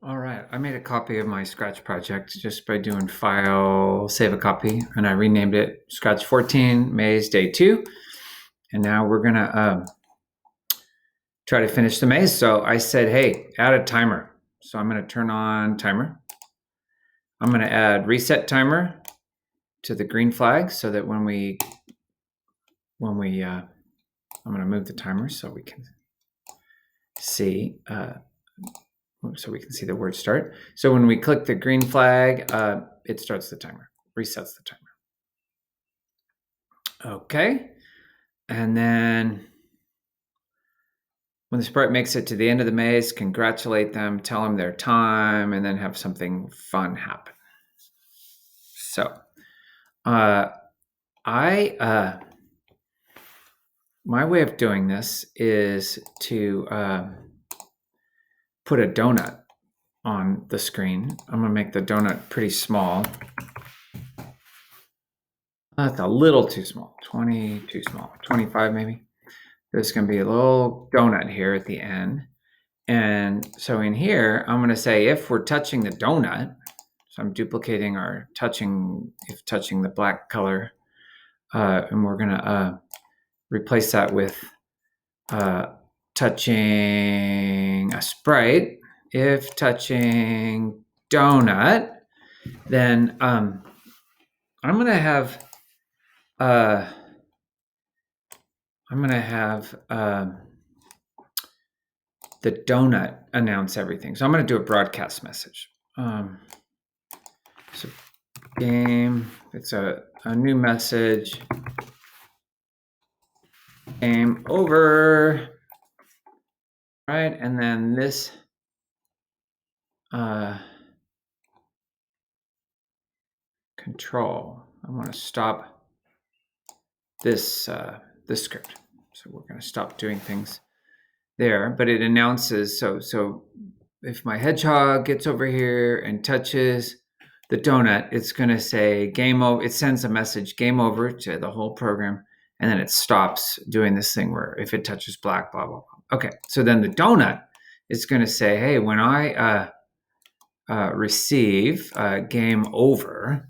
All right, I made a copy of my Scratch project just by doing File, Save a Copy, and I renamed it Scratch 14 Maze Day 2. And now we're gonna try to finish the maze. So I said, hey, add a timer. So I'm gonna turn on timer. I'm gonna add reset timer to the green flag so that when we I'm gonna move the timer so we can see so we can see the word start. So when we click the green flag, it starts the timer, resets the timer. Okay. And then when the sprite makes it to the end of the maze, congratulate them, tell them their time, and then have something fun happen. So my way of doing this is to put a donut on the screen. I'm gonna make the donut pretty small. That's a little too small, 20 too small, 25 maybe. There's gonna be a little donut here at the end. And so in here, I'm gonna say if we're touching the donut, so I'm duplicating our touching the black color, and we're gonna replace that with touching a sprite. If touching donut, then I'm gonna have the donut announce everything. So I'm going to do a broadcast message. So game, it's a new message. Game over. Right, and then this control. I want to stop this this script. So we're going to stop doing things there, but it announces, so if my hedgehog gets over here and touches the donut, it's going to say game over. It sends a message game over to the whole program, and then it stops doing this thing where if it touches black, blah blah blah. Okay, so then the donut is going to say, hey, when I receive game over,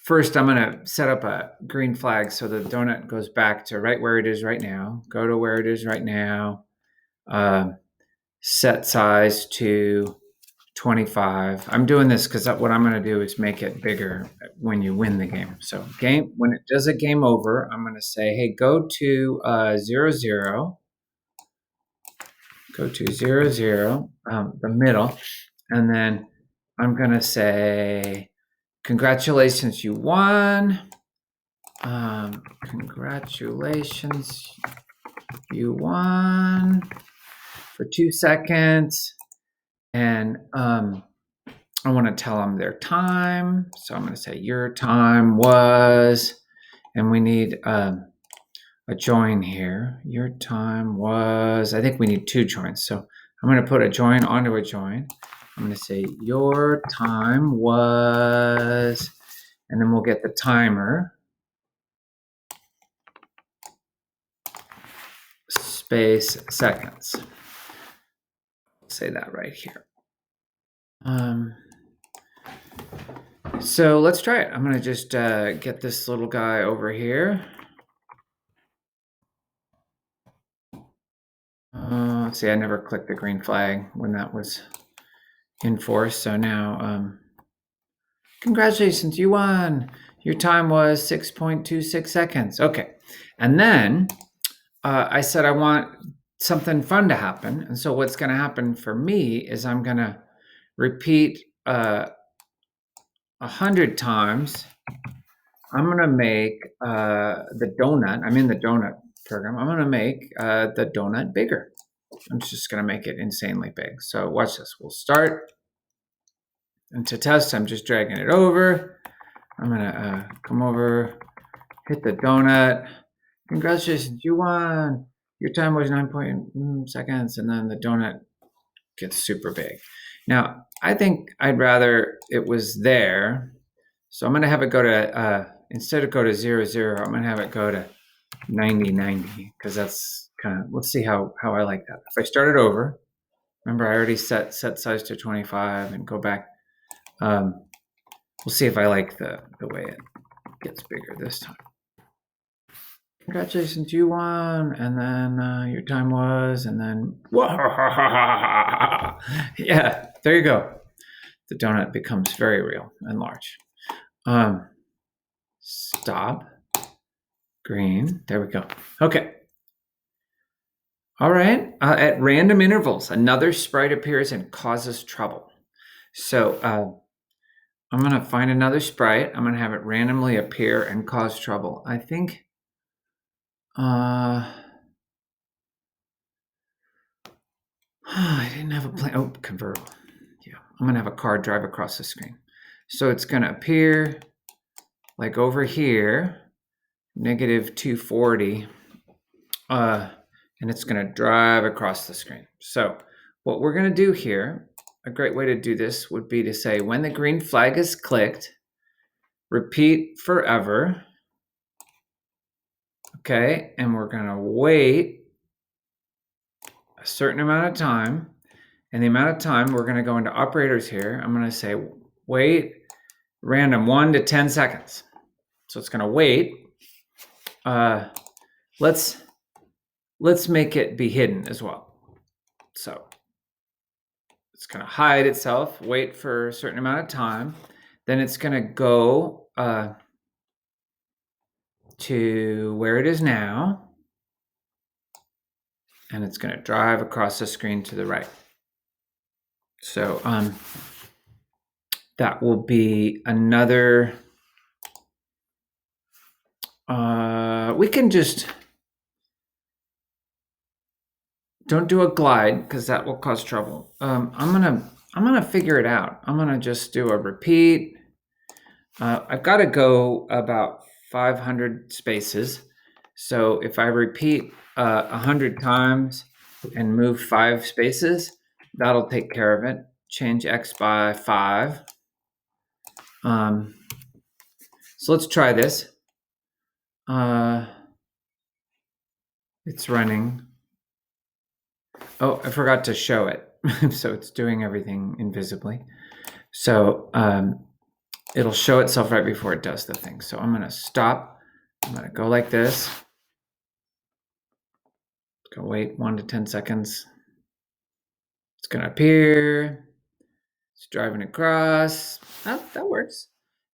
first, I'm going to set up a green flag so the donut goes back to right where it is right now. Go to where it is right now. Set size to 25. I'm doing this because what I'm going to do is make it bigger when you win the game. So when it does a game over, I'm going to say, hey, go to 0, 0. Go to 0, 0, the middle. And then I'm going to say, congratulations, you won. Congratulations, you won for 2 seconds. And I want to tell them their time. So I'm going to say your time was, and we need a join here. Your time was, I think we need 2 joins. So I'm going to put a join onto a join. I'm going to say your time was, and then we'll get the timer. Space seconds. Say that right here. So let's try it. I'm going to just get this little guy over here. Let's see, I never clicked the green flag when that was in force. So now, congratulations, you won. Your time was 6.26 seconds. Okay. And then I said I want something fun to happen. And so what's going to happen for me is I'm going to repeat 100 times. I'm going to make the donut. I'm in the donut program. I'm going to make the donut bigger. I'm just going to make it insanely big. So watch this. We'll start. And to test, I'm just dragging it over. I'm going to come over, hit the donut. Congratulations, you won. Your time was 9 seconds. And then the donut gets super big. Now, I think I'd rather it was there. So I'm going to have it go to, instead of go to 0, 0, I'm going to have it go to 90, 90, because that's kind of, let's see how I like that. If I start it over, Remember, I already set size to 25 and go back. We'll see if I like the way it gets bigger this time. Congratulations, you won. And then your time was, and then, yeah, there you go. The donut becomes very real and large. Stop. Green. There we go. Okay. All right. At random intervals, another sprite appears and causes trouble. So I'm going to find another sprite. I'm going to have it randomly appear and cause trouble. I think I didn't have a plan. Oh, convertible. Yeah. I'm going to have a car drive across the screen. So it's going to appear like over here, negative 240. And it's going to drive across the screen. So what we're going to do here, a great way to do this would be to say when the green flag is clicked, repeat forever. Okay, and we're going to wait a certain amount of time. And the amount of time, we're going to go into operators here. I'm going to say wait random 1 to 10 seconds. So it's going to wait. Let's make it be hidden as well. So it's going to hide itself, wait for a certain amount of time. Then it's going to go to where it is now. And it's going to drive across the screen to the right. So that will be another. We can just don't do a glide because that will cause trouble. I'm gonna figure it out. I'm gonna just do a repeat. I've got to go about 500 spaces. So if I repeat 100 times and move 5 spaces, that'll take care of it. Change X by 5. So let's try this. It's running. Oh, I forgot to show it. So it's doing everything invisibly. So it'll show itself right before it does the thing. So I'm going to stop. I'm going to go like this. Go wait 1 to 10 seconds. It's going to appear. It's driving across. Oh, that works.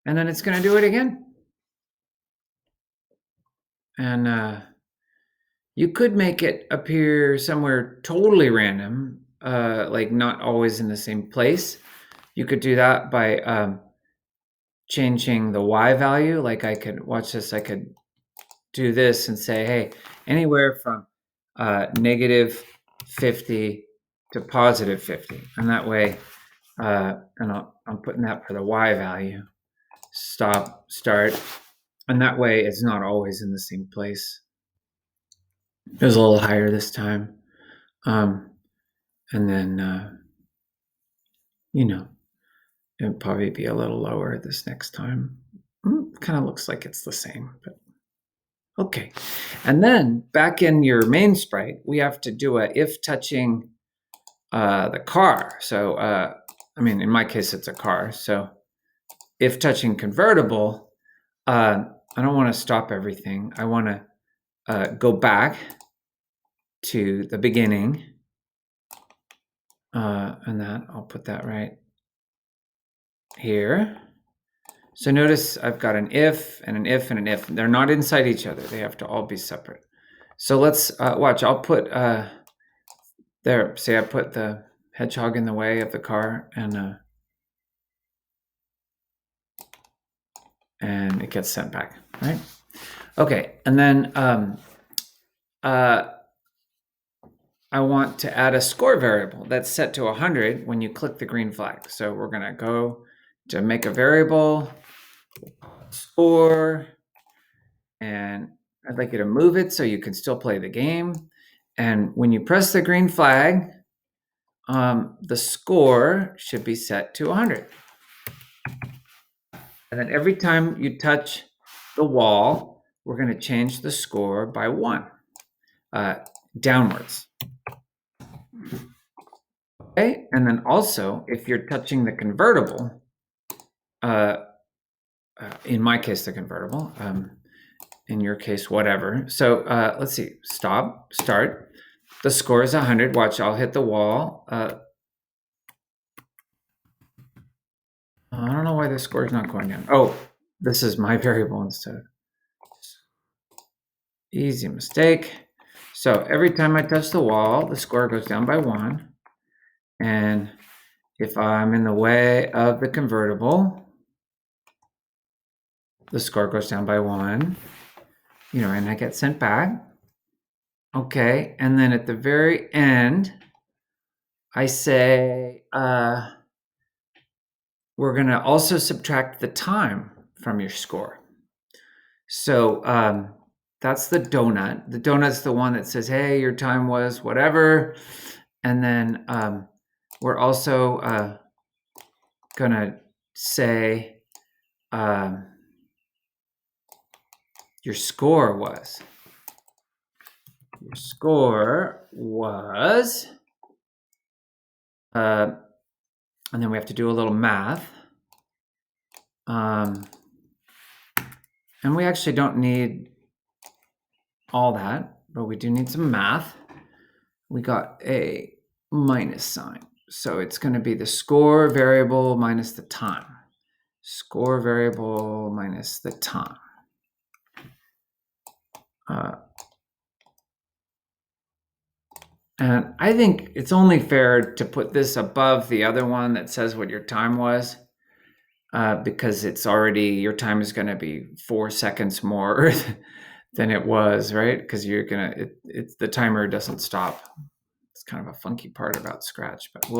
And then it's going to do it again. And you could make it appear somewhere totally random, like not always in the same place. You could do that by changing the Y value. Like I could, watch this, I could do this and say, hey, anywhere from negative 50 to positive 50. And that way, and I'm putting that for the Y value. Stop, start. And that way it's not always in the same place. It was a little higher this time. And then, it'll probably be a little lower this next time. Kind of looks like it's the same, but okay. And then back in your main sprite, we have to do a if touching the car. So, I mean, in my case, it's a car. So if touching convertible, I don't want to stop everything. I want to go back to the beginning. And that, I'll put that right here. So notice I've got an if and an if and an if. They're not inside each other. They have to all be separate. So let's watch. I'll put there. See, I put the hedgehog in the way of the car, and it gets sent back, right? Okay, and then I want to add a score variable that's set to 100 when you click the green flag. So we're going to go to make a variable score, and I'd like you to move it so you can still play the game. And when you press the green flag, the score should be set to 100. And then every time you touch the wall, we're going to change the score by 1 downwards. Okay, and then also, if you're touching the convertible, in my case, the convertible, in your case, whatever. So let's see, stop, start. The score is 100. Watch, I'll hit the wall. I don't know why the score is not going down. Oh, this is my variable instead of easy mistake. So every time I touch the wall, the score goes down by 1. And if I'm in the way of the convertible, the score goes down by 1, and I get sent back. Okay, and then at the very end, I say, we're going to also subtract the time from your score. So that's the donut. The donut's the one that says, hey, your time was whatever. And then we're also going to say your score was. Your score was, and then we have to do a little math. And we actually don't need all that, but we do need some math. We got a minus sign. So it's going to be the score variable minus the time. Score variable minus the time. And I think it's only fair to put this above the other one that says what your time was, because it's already, your time is going to be 4 seconds more than it was, right? Because you're going to, it's the timer doesn't stop. It's kind of a funky part about Scratch, but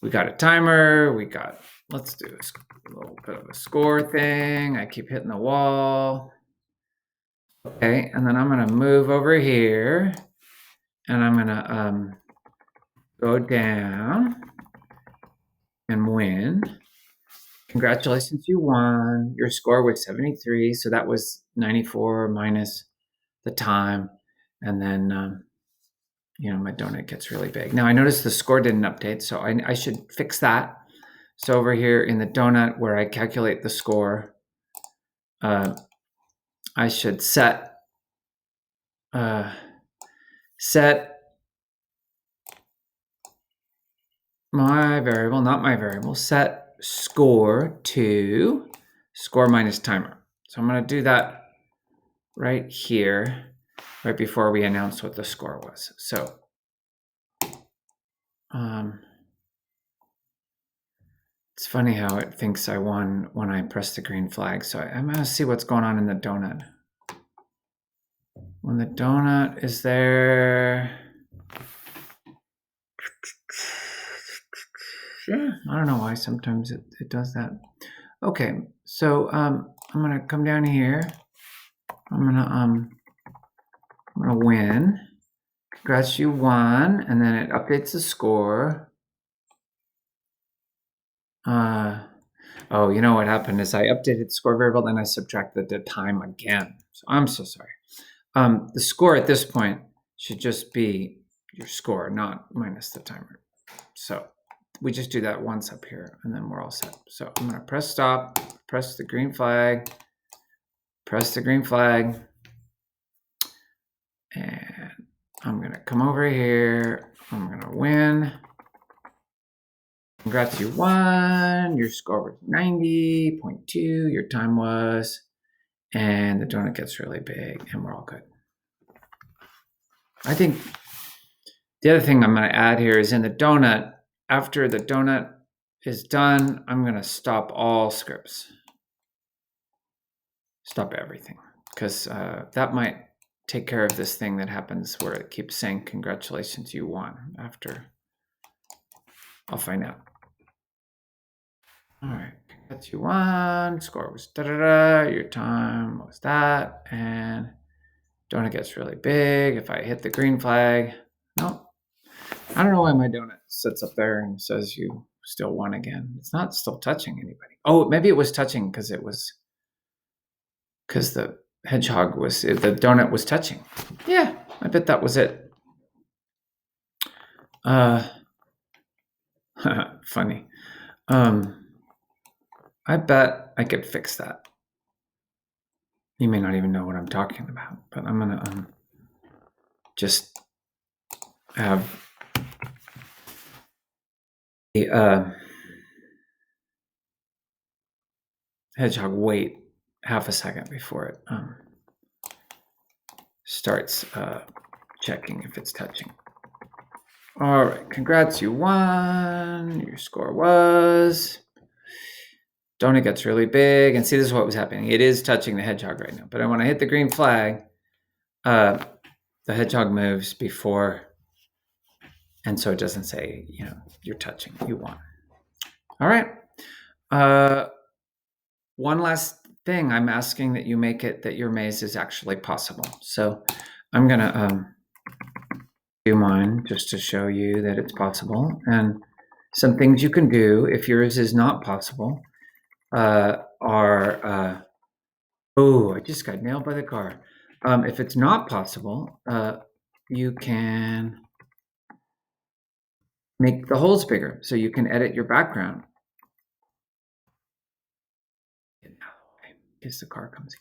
we got a timer, let's do a little bit of a score thing. I keep hitting the wall. Okay, and then I'm going to move over here. And I'm going to go down and win. Congratulations, you won. Your score was 73. So that was 94 minus the time. And then, my donut gets really big. Now, I noticed the score didn't update, so I should fix that. So over here in the donut where I calculate the score, I should set my variable, not my variable, set score to score minus timer. So I'm going to do that right here, right before we announce what the score was. So it's funny how it thinks I won when I press the green flag. So I'm going to see what's going on in the donut. When the donut is there, yeah, I don't know why sometimes it does that. Okay, so I'm gonna come down here. I'm gonna win. Congrats, you won, and then it updates the score. Oh, you know what happened is I updated the score variable, then I subtracted the time again. So I'm so sorry. The score at this point should just be your score, not minus the timer. So we just do that once up here, and then we're all set. So I'm gonna press stop, press the green flag, press the green flag, and I'm gonna come over here. I'm gonna win. Congrats, you won. Your score was 90.2. Your time was, and the donut gets really big, and we're all good. I think the other thing I'm going to add here is in the donut. After the donut is done, I'm going to stop all scripts. Stop everything, because that might take care of this thing that happens where it keeps saying, congratulations, you won. After, I'll find out. All right, congrats, you won. Score was da-da-da. Your time was that. And donut gets really big. If I hit the green flag, no. I don't know why my donut sits up there and says you still won again. It's not still touching anybody. Oh, maybe it was touching because the hedgehog was, the donut was touching. Yeah, I bet that was it. Funny. I bet I could fix that. You may not even know what I'm talking about, but I'm gonna just have the hedgehog wait half a second before it starts checking if it's touching. All right, congrats, you won. Your score was... Donut gets really big, and see, this is what was happening. It is touching the hedgehog right now, but when I hit the green flag, the hedgehog moves before, and so it doesn't say, you're touching, you won. All right. One last thing, I'm asking that you make it that your maze is actually possible. So I'm gonna do mine just to show you that it's possible, and some things you can do if yours is not possible are oh, I just got nailed by the car. If it's not possible, you can make the holes bigger, so you can edit your background. Get out of the way in case the car comes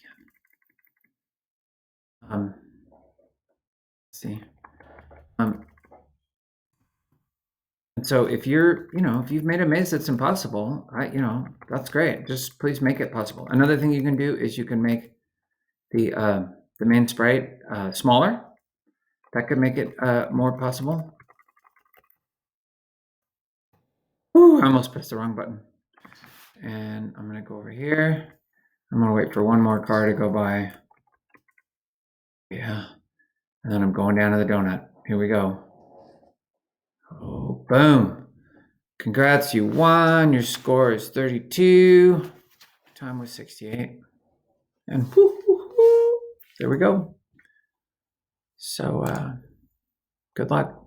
again. See. And so if if you've made a maze that's impossible, that's great. Just please make it possible. Another thing you can do is you can make the main sprite smaller. That could make it more possible. Ooh, I almost pressed the wrong button. And I'm gonna go over here. I'm gonna wait for one more car to go by. Yeah. And then I'm going down to the donut. Here we go. Oh, boom. Congrats, you won. Your score is 32. Time was 68. And there we go. So good luck.